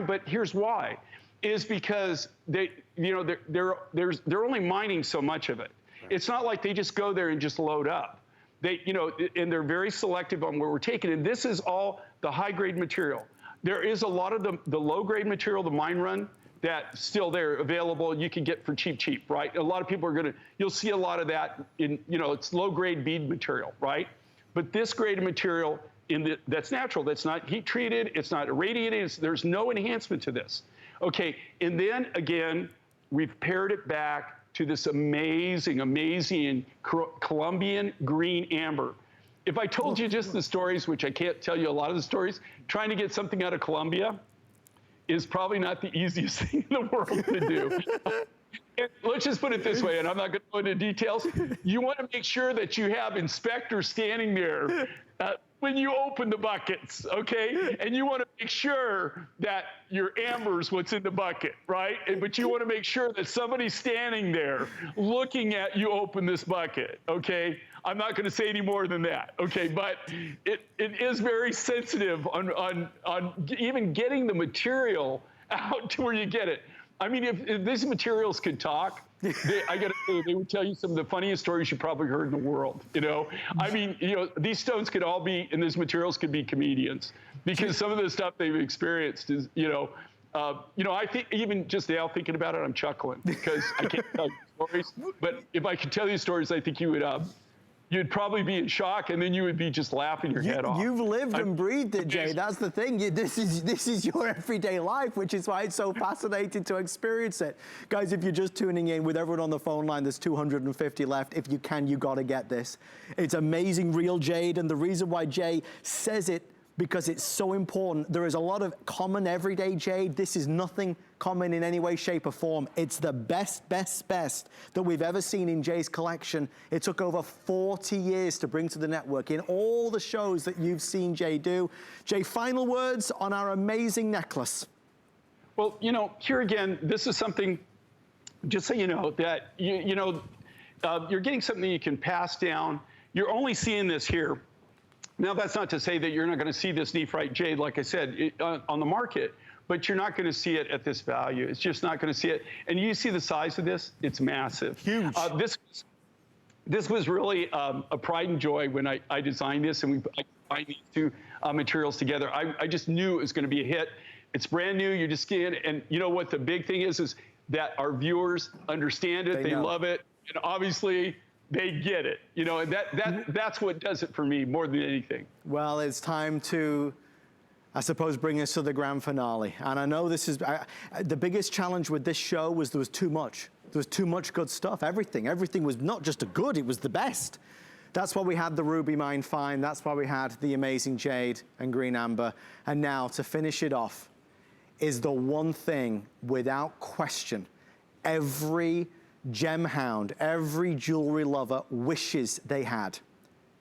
But here's why: is because they, you know, they're only mining so much of it. Right. It's not like they just go there and just load up. They, you know, and they're very selective on where we're taking. And this is all the high-grade material. There is a lot of the low-grade material, the mine run, that's still there available. You can get for cheap, right? A lot of people are you'll see a lot of that in, you know, it's low-grade bead material, right? But this grade of material that's natural, that's not heat treated, it's not irradiated, there's no enhancement to this. Okay, and then again, we've paired it back to this amazing Colombian green amber. if I told you just the stories, which I can't tell you a lot of the stories, trying to get something out of Colombia is probably not the easiest thing in the world to do. Let's just put it this way, and I'm not going to go into details. You want to make sure that you have inspectors standing there when you open the buckets, okay? And you want to make sure that your amber's what's in the bucket, right? But you want to make sure that somebody's standing there looking at you open this bucket, okay? I'm not going to say any more than that, okay? But it is very sensitive on even getting the material out to where you get it. I mean, if these materials could talk, I got to say, they would tell you some of the funniest stories you probably heard in the world, you know? I mean, you know, these stones could all be, and these materials could be comedians, because some of the stuff they've experienced is, you know, I think even just now thinking about it, I'm chuckling, because I can't tell you stories. But if I could tell you stories, I think you would, you'd probably be in shock, and then you would be just laughing your head off.
You've lived and breathed it, Jay. That's the thing. This is your everyday life, which is why it's so fascinating to experience it. Guys, if you're just tuning in, with everyone on the phone line, there's 250 left. If you can, you got to get this. It's amazing real jade, and the reason why Jay says it, because it's so important. There is a lot of common everyday jade. This is nothing common in any way, shape, or form. It's the best that we've ever seen in Jay's collection. It took over 40 years to bring to the network in all the shows that you've seen Jay do. Jay, final words on our amazing necklace.
Well, you know, here again, this is something, just so you know, that, you're getting something you can pass down. You're only seeing this here. Now, that's not to say that you're not going to see this Nephrite Jade, like I said, on the market, but you're not going to see it at this value. It's just not going to see it. And you see the size of this? It's massive.
Huge.
This was really a pride and joy when I designed this, and I combined these two materials together. I just knew it was going to be a hit. It's brand new. You just get it. And you know what the big thing is that our viewers understand it. They love it. And obviously, they get it, you know, and that's what does it for me more than anything.
Well, it's time to, I suppose, bring us to the grand finale. And I know this is, the biggest challenge with this show was there was too much. There was too much good stuff. Everything was not just a good, it was the best. That's why we had the Ruby Mine Find. That's why we had the amazing Jade and Green Amber. And now, to finish it off, is the one thing, without question, every gem hound, every jewelry lover wishes they had.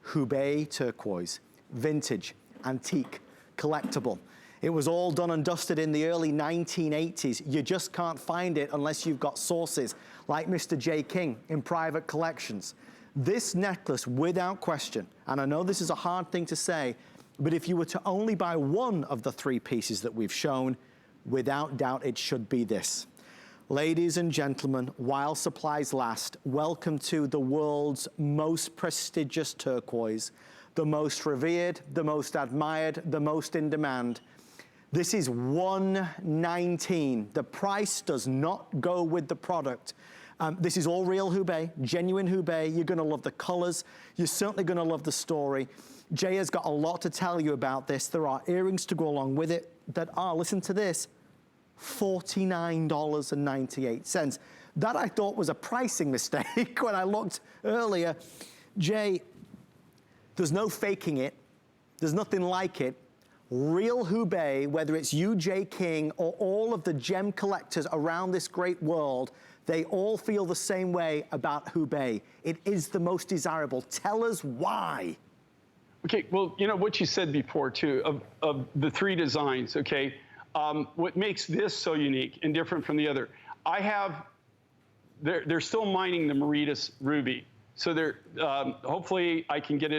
Hubei turquoise, vintage, antique, collectible. It was all done and dusted in the early 1980s. You just can't find it unless you've got sources like Mr. J. King in private collections. This necklace, without question, and I know this is a hard thing to say, but if you were to only buy one of the three pieces that we've shown, without doubt it should be this. Ladies and gentlemen, while supplies last, welcome to the world's most prestigious turquoise, the most revered, the most admired, the most in demand. This is $119. The price does not go with the product. This is all real Hubei, genuine Hubei. You're gonna love the colors. You're certainly gonna love the story. Jay has got a lot to tell you about this. There are earrings to go along with it that are, listen to this, $49.98. That I thought was a pricing mistake when I looked earlier. Jay, there's no faking it. There's nothing like it. Real Hubei, whether it's you, Jay King, or all of the gem collectors around this great world, they all feel the same way about Hubei. It is the most desirable. Tell us why.
Okay, well, you know what you said before too, of the three designs, okay? What makes this so unique and different from the other, they're still mining the Meritus ruby. So they're, hopefully I can get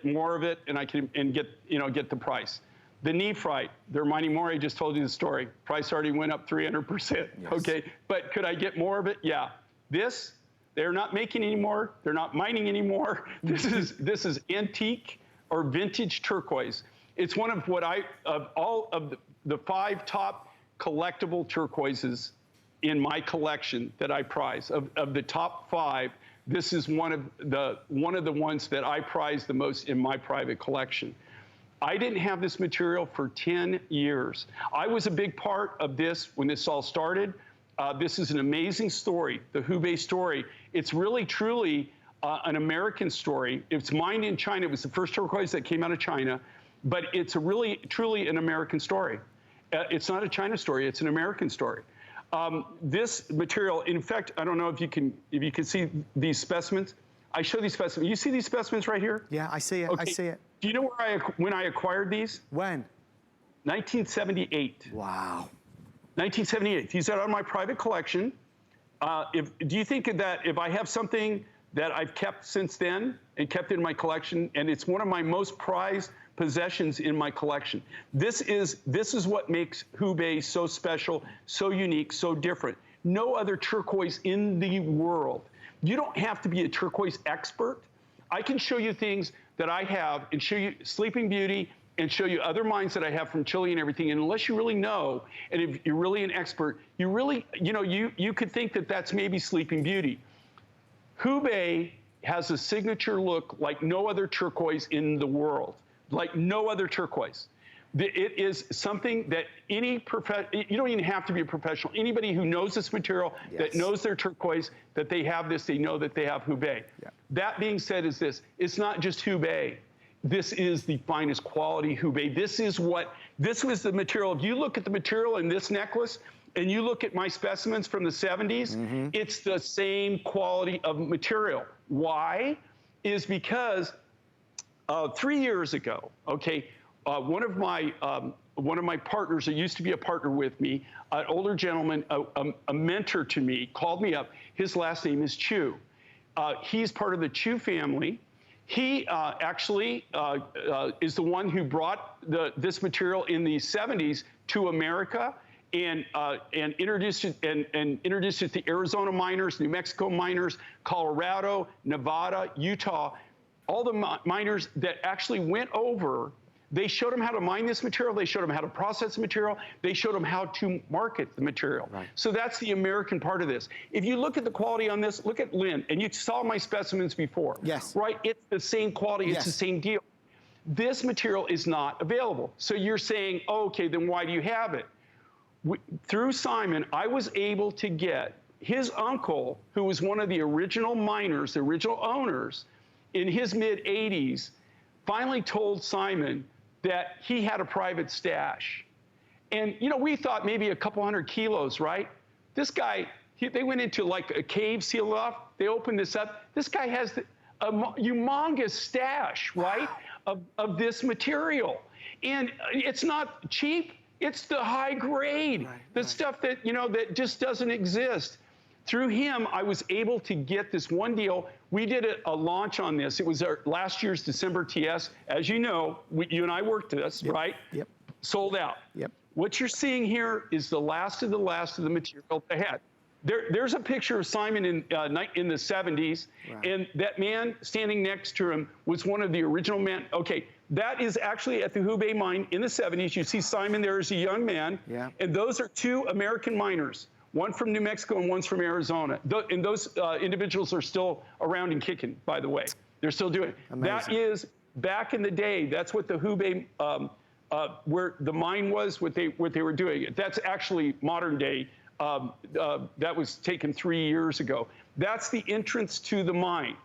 more of it, and I can get the price. The Nephrite, they're mining more. I just told you the story. Price already went up 300%. Yes. Okay, but could I get more of it? Yeah. This, they're not making anymore. They're not mining anymore. This is antique or vintage turquoise. It's one of all of the 5 top collectible turquoises in my collection that I prize. Of the top 5, this is one of the ones that I prize the most in my private collection. I didn't have this material for 10 years. I was a big part of this when this all started. This is an amazing story, the Hubei story. It's really, truly an American story. It's mined in China. It was the first turquoise that came out of China, but it's a really, truly an American story. It's not a China story. It's an American story. This material, in fact, I don't know if you can see these specimens. I show these specimens. You see these specimens right here?
Yeah, I see it.
Okay.
I see it.
Do you know when I acquired these?
When?
1978.
Wow.
1978. These are on my private collection. Do you think that if I have something that I've kept since then and kept in my collection, and it's one of my most prized possessions in my collection. This is what makes Hubei so special, so unique, so different. No other turquoise in the world. You don't have to be a turquoise expert. I can show you things that I have and show you Sleeping Beauty and show you other mines that I have from Chile and everything. And unless you really know, and if you're really an expert, you really, you could think that that's maybe Sleeping Beauty. Hubei has a signature look like no other turquoise in the world, like no other turquoise. It is something that you don't even have to be a professional. Anybody who knows this material, that knows their turquoise, that they have this, they know that they have Hubei. Yeah. That being said is this, it's not just Hubei. This is the finest quality Hubei. This was the material. If you look at the material in this necklace, and you look at my specimens from the 70s, it's the same quality of material. Why? Is because 3 years ago, okay, one of my partners that used to be a partner with me, an older gentleman, a mentor to me, called me up. His last name is Chu. He's part of the Chu family. He actually is the one who brought this material in the 70s to America and introduced it to the Arizona miners, New Mexico miners, Colorado, Nevada, Utah, all the miners that actually went over. They showed them how to mine this material. They showed them how to process the material. They showed them how to market the material. Right. So that's the American part of this. If you look at the quality on this, look at Lynn, and you saw my specimens before. Yes. Right? It's the same quality. It's the same deal. This material is not available. So you're saying, oh, okay, then why do you have it? Through Simon, I was able to get his uncle, who was one of the original miners, the original owners, in his mid-80s, finally told Simon that he had a private stash. And, we thought maybe a couple 100 kilos, right? This guy, they went into like a cave, sealed it off. They opened this up. This guy has a humongous stash, right, of this material. And it's not cheap. It's the high grade, the stuff that, that just doesn't exist. Through him, I was able to get this one deal. We did a launch on this. It was our last year's December TS. As you know, you and I worked this, right? Yep. Sold out. Yep. What you're seeing here is the last of the material they had. There's a picture of Simon in the 70s, and that man standing next to him was one of the original men. Okay, that is actually at the Hubei mine in the 70s. You see Simon there as a young man, and those are two American miners. One from New Mexico and one's from Arizona. And those individuals are still around and kicking, by the way. They're still doing it. Amazing. That is, back in the day, that's what the Hubei, where the mine was, what they were doing. That's actually modern day. That was taken 3 years ago. That's the entrance to the mine.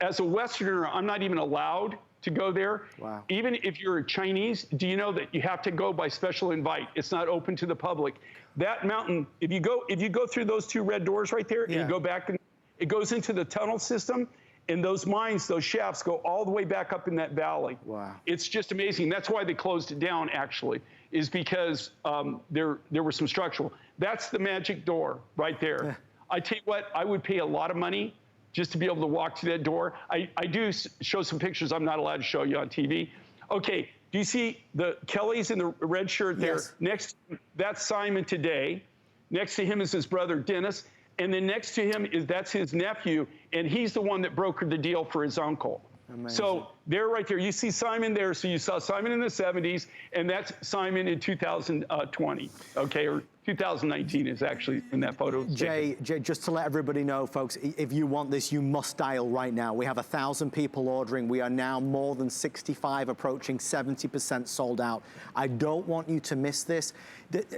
As a Westerner, I'm not even allowed to go there. Wow. Even if you're a Chinese, do you know that you have to go by special invite? It's not open to the public. That mountain, if you go through those two red doors right there, and you go back, and it goes into the tunnel system, and those mines, those shafts go all the way back up in that valley. Wow. It's just amazing. That's why they closed it down, actually, is because there were some structural. That's the magic door right there. I tell you what, I would pay a lot of money just to be able to walk through that door. I do show some pictures I'm not allowed to show you on TV. Okay, do you see the Kelly's in the red shirt there? Yes. Next, that's Simon today. Next to him is his brother, Dennis. And then next to him that's his nephew, and he's the one that brokered the deal for his uncle. Amazing. So They're right there. You see Simon there. So you saw Simon in the 70s, and that's Simon in 2020, okay? Or 2019 is actually in that photo.
Jay, just to let everybody know, folks, if you want this, you must dial right now. We have 1,000 people ordering. We are now more than 65, approaching 70% sold out. I don't want you to miss this.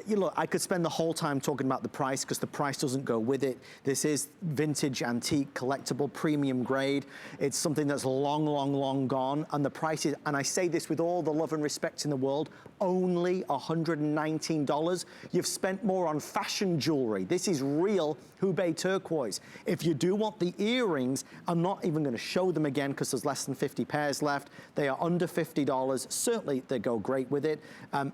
Look, I could spend the whole time talking about the price because the price doesn't go with it. This is vintage, antique, collectible, premium grade. It's something that's long, long, long gone. And the price is, and I say this with all the love and respect in the world, only $119. You've spent more on fashion jewelry. This is real Hubei turquoise. If you do want the earrings, I'm not even going to show them again because there's less than 50 pairs left. They are under $50. Certainly, they go great with it.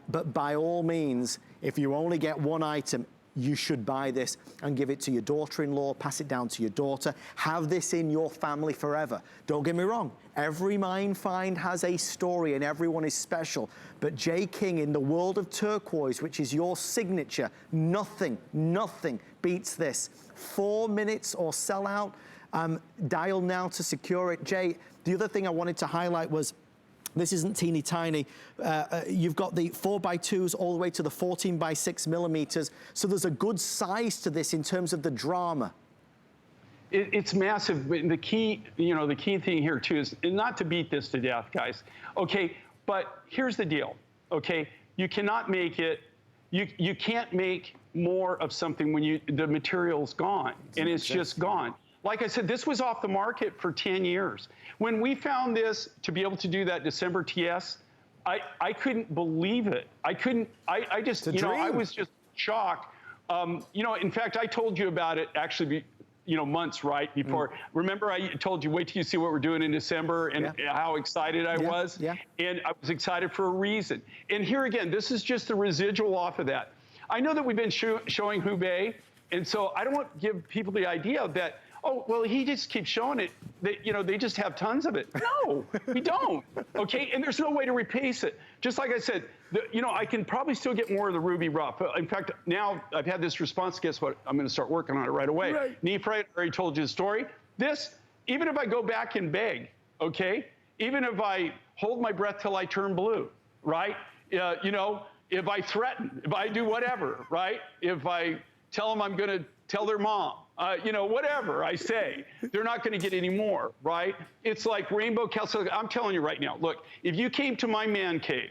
But by all means, if you only get one item, you should buy this and give it to your daughter-in-law, pass it down to your daughter, have this in your family forever. Don't get me wrong, every mine find has a story and everyone is special, but Jay King, in the world of turquoise, which is your signature, nothing beats this. 4 minutes or sell out. Dial now to secure it. Jay, the other thing I wanted to highlight was, this isn't teeny tiny. You've got the 4x2s all the way to the 14x6 millimeters. So there's a good size to this in terms of the drama.
It's massive. But the key, the key thing here too is not to beat this to death, guys. Okay, but here's the deal. Okay, you cannot make it. You can't make more of something when the material's gone and it's just gone. Like I said, this was off the market for 10 years. When we found this to be able to do that December TS, I couldn't believe it. I just, I was just shocked. In fact, I told you about it actually, months right before. Remember, I told you, wait till you see what we're doing in December and how excited I was. Yeah. And I was excited for a reason. And here again, this is just the residual off of that. I know that we've been showing Hubei, and so I don't want to give people the idea that, oh, well, he just keeps showing it. They just have tons of it. No, we don't. Okay, and there's no way to replace it. Just like I said, I can probably still get more of the ruby rough. In fact, now I've had this response. Guess what? I'm going to start working on it right away. Right. Nephrite, I already told you the story. This, even if I go back and beg, okay, even if I hold my breath till I turn blue, right? If I threaten, if I do whatever, right? If I tell them I'm going to tell their mom, whatever I say, they're not going to get any more, right? It's like rainbow Chalcedony. I'm telling you right now, look, if you came to my man cave,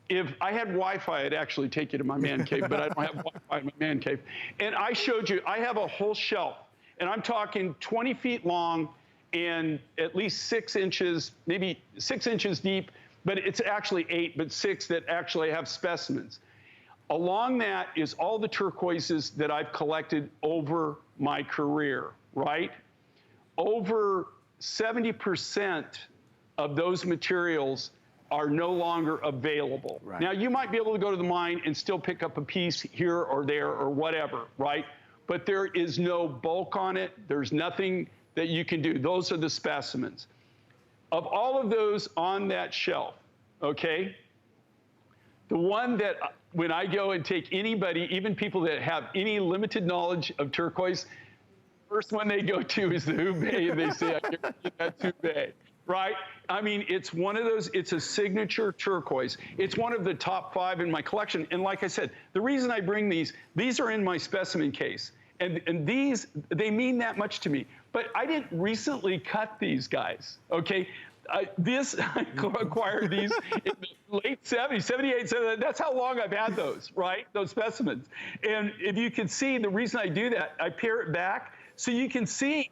if I had Wi-Fi, I'd actually take you to my man cave, but I don't have Wi-Fi in my man cave. And I showed you, I have a whole shelf, and I'm talking 20 feet long and at least 6 inches, maybe 6 inches deep, but it's actually 8, but 6 that actually have specimens. Along that is all the turquoises that I've collected over my career, right? Over 70% of those materials are no longer available. Right. Now, you might be able to go to the mine and still pick up a piece here or there or whatever, right? But there is no bulk on it. There's nothing that you can do. Those are the specimens. Of all of those on that shelf, okay, the one that when I go and take anybody, even people that have any limited knowledge of turquoise, first one they go to is the Hubei, and they say, I guarantee that's Hubei, right? I mean, it's one of those, it's a signature turquoise. It's one of the top 5 in my collection. And like I said, the reason I bring these are in my specimen case. And these, they mean that much to me. But I didn't recently cut these guys, okay? I acquired these in the late 70s, 78, 79. That's how long I've had those, right? Those specimens. And if you can see, the reason I do that, I pare it back so you can see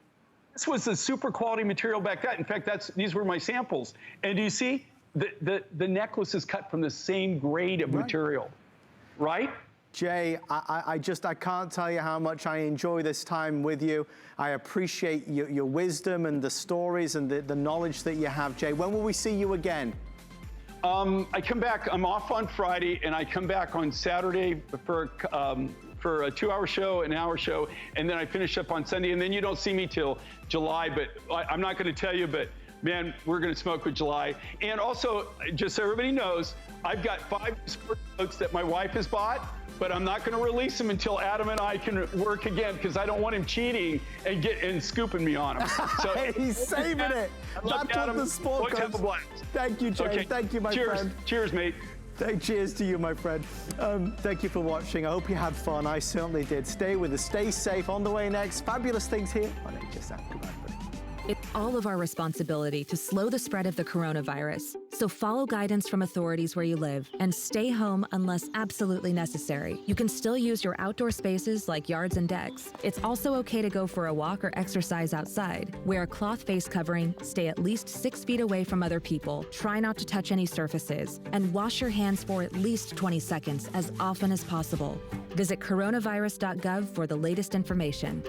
this was the super quality material back then. In fact, these were my samples. And do you see the necklace is cut from the same grade of material, right?
Jay, I can't tell you how much I enjoy this time with you. I appreciate your wisdom and the stories and the knowledge that you have, Jay. When will we see you again?
I come back, I'm off on Friday, and I come back on Saturday for a 2-hour show, an hour show, and then I finish up on Sunday, and then you don't see me till July, but I'm not gonna tell you, but man, we're gonna smoke with July. And also, just so everybody knows, I've got 5 sport coats that my wife has bought. but I'm not going to release him until Adam and I can work again, because I don't want him cheating and scooping me on him. So
he's saving it. That's what the sport
Always have a blast.
Thank you, Jay.
Okay.
Thank you, my
Cheers.
friend.
Cheers, mate.
Cheers to you, my friend. Thank you for watching. I hope you had fun. I certainly did. Stay with us. Stay safe. On the way next, fabulous things here on HSN. Goodbye, buddy.
It's all of our responsibility to slow the spread of the coronavirus. So follow guidance from authorities where you live and stay home unless absolutely necessary. You can still use your outdoor spaces like yards and decks. It's also okay to go for a walk or exercise outside. Wear a cloth face covering, stay at least 6 feet away from other people, try not to touch any surfaces, and wash your hands for at least 20 seconds as often as possible. Visit coronavirus.gov for the latest information.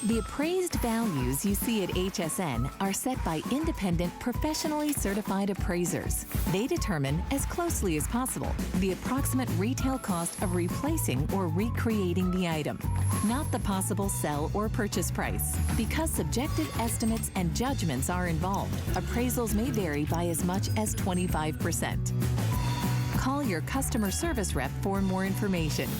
The appraised values you see at HSN are set by independent, professionally certified appraisers. They determine, as closely as possible, the approximate retail cost of replacing or recreating the item, not the possible sell or purchase price. Because subjective estimates and judgments are involved, appraisals may vary by as much as 25%. Call your customer service rep for more information.